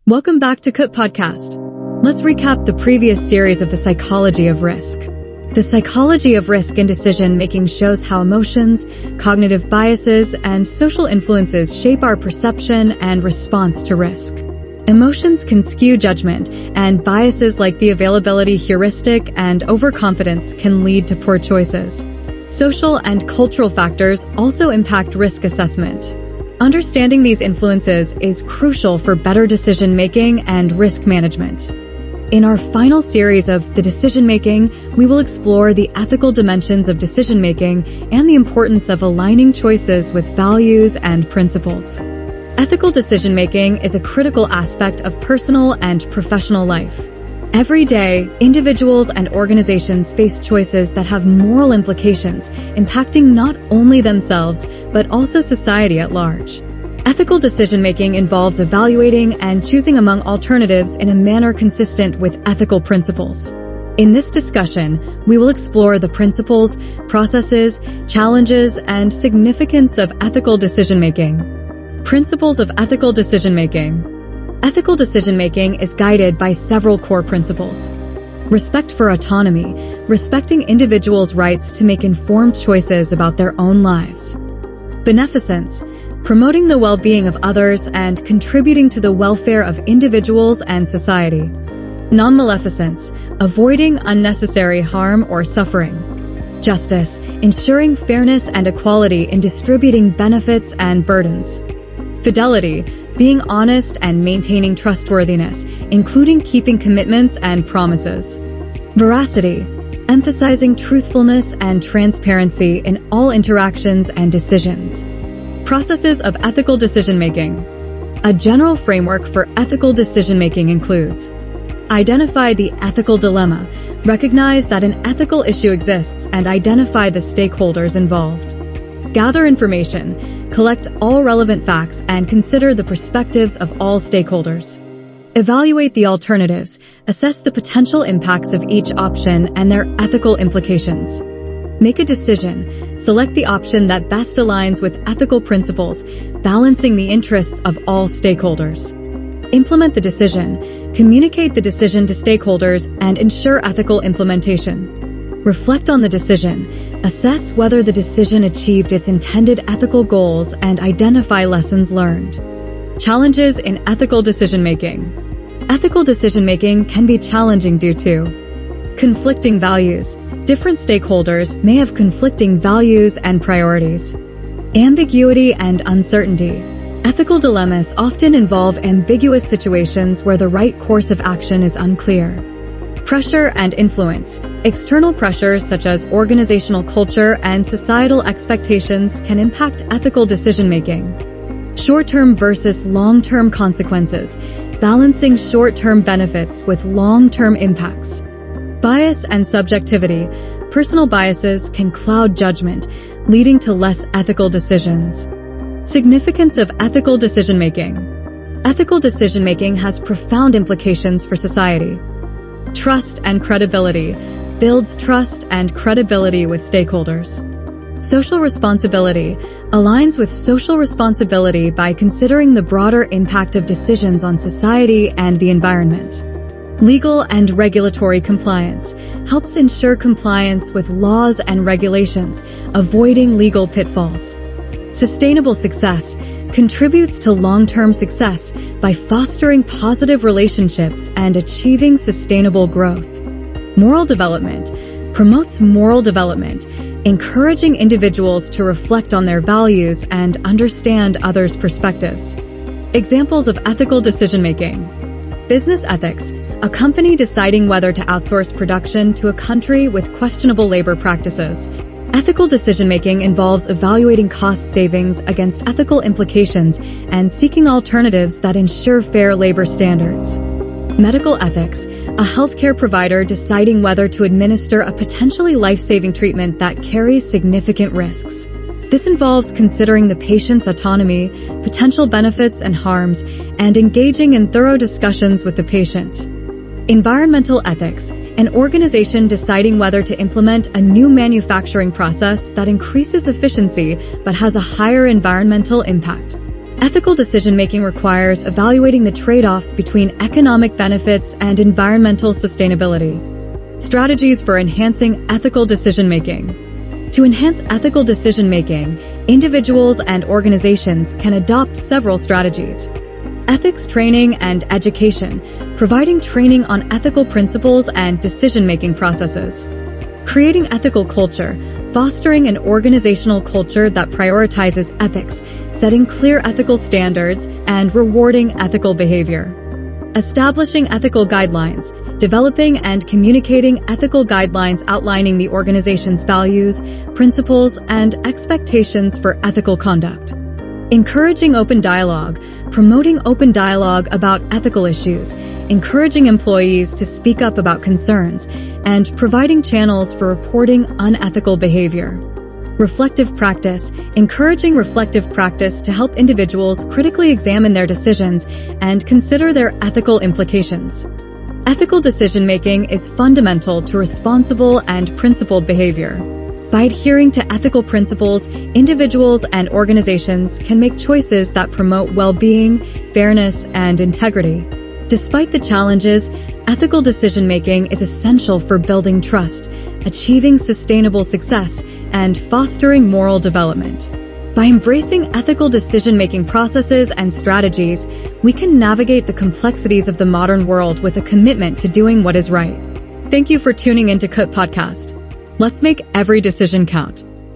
Welcome back to KUT Podcast. Let's recap the previous series of the psychology of risk. The psychology of risk in decision-making shows how emotions, cognitive biases, and social influences shape our perception and response to risk. Emotions can skew judgment, and biases like the availability heuristic and overconfidence can lead to poor choices. Social and cultural factors also impact risk assessment. Understanding these influences is crucial for better decision-making and risk management. In our final series of The Decision-Making, we will explore the ethical dimensions of decision-making and the importance of aligning choices with values and principles. Ethical decision-making is a critical aspect of personal and professional life. Every day, individuals and organizations face choices that have moral implications, impacting not only themselves, but also society at large. Ethical decision-making involves evaluating and choosing among alternatives in a manner consistent with ethical principles. In this discussion, we will explore the principles, processes, challenges, and significance of ethical decision-making. Principles of ethical decision-making. Ethical decision-making is guided by several core principles. Respect for autonomy, respecting individuals' rights to make informed choices about their own lives. Beneficence, promoting the well-being of others and contributing to the welfare of individuals and society. Non-maleficence, avoiding unnecessary harm or suffering. Justice, ensuring fairness and equality in distributing benefits and burdens. Fidelity, being honest and maintaining trustworthiness, including keeping commitments and promises. Veracity, emphasizing truthfulness and transparency in all interactions and decisions. Processes of ethical decision-making. A general framework for ethical decision-making includes: identify the ethical dilemma, recognize that an ethical issue exists, and identify the stakeholders involved. Gather information, collect all relevant facts, and consider the perspectives of all stakeholders. Evaluate the alternatives, assess the potential impacts of each option and their ethical implications. Make a decision, select the option that best aligns with ethical principles, balancing the interests of all stakeholders. Implement the decision, communicate the decision to stakeholders, and ensure ethical implementation. Reflect on the decision, assess whether the decision achieved its intended ethical goals, and identify lessons learned. Challenges in ethical decision-making. Ethical decision-making can be challenging due to conflicting values. Different stakeholders may have conflicting values and priorities. Ambiguity and uncertainty. Ethical dilemmas often involve ambiguous situations where the right course of action is unclear. Pressure and influence. External pressures such as organizational culture and societal expectations can impact ethical decision-making. Short-term versus long-term consequences. Balancing short-term benefits with long-term impacts. Bias and subjectivity. Personal biases can cloud judgment, leading to less ethical decisions. Significance of ethical decision-making. Ethical decision-making has profound implications for society. Trust and credibility. Builds trust and credibility with stakeholders. Social responsibility. Aligns with social responsibility by considering the broader impact of decisions on society and the environment. Legal and regulatory compliance. Helps ensure compliance with laws and regulations, avoiding legal pitfalls. Sustainable success. Contributes to long-term success by fostering positive relationships and achieving sustainable growth. Moral development. Promotes moral development, encouraging individuals to reflect on their values and understand others' perspectives. Examples of ethical decision-making. Business ethics. A company deciding whether to outsource production to a country with questionable labor practices. Ethical decision-making involves evaluating cost savings against ethical implications and seeking alternatives that ensure fair labor standards. Medical ethics. A healthcare provider deciding whether to administer a potentially life-saving treatment that carries significant risks. This involves considering the patient's autonomy, potential benefits and harms, and engaging in thorough discussions with the patient. Environmental ethics. An organization deciding whether to implement a new manufacturing process that increases efficiency but has a higher environmental impact. Ethical decision-making requires evaluating the trade-offs between economic benefits and environmental sustainability. Strategies for enhancing ethical decision-making. To enhance ethical decision-making, individuals and organizations can adopt several strategies. Ethics training and education, providing training on ethical principles and decision-making processes. Creating ethical culture, fostering an organizational culture that prioritizes ethics, setting clear ethical standards, and rewarding ethical behavior. Establishing ethical guidelines, developing and communicating ethical guidelines outlining the organization's values, principles, and expectations for ethical conduct. Encouraging open dialogue, promoting open dialogue about ethical issues, encouraging employees to speak up about concerns, and providing channels for reporting unethical behavior. Reflective practice, encouraging reflective practice to help individuals critically examine their decisions and consider their ethical implications. Ethical decision-making is fundamental to responsible and principled behavior. By adhering to ethical principles, individuals and organizations can make choices that promote well-being, fairness, and integrity. Despite the challenges, ethical decision-making is essential for building trust, achieving sustainable success, and fostering moral development. By embracing ethical decision-making processes and strategies, we can navigate the complexities of the modern world with a commitment to doing what is right. Thank you for tuning into KUT Podcast. Let's make every decision count.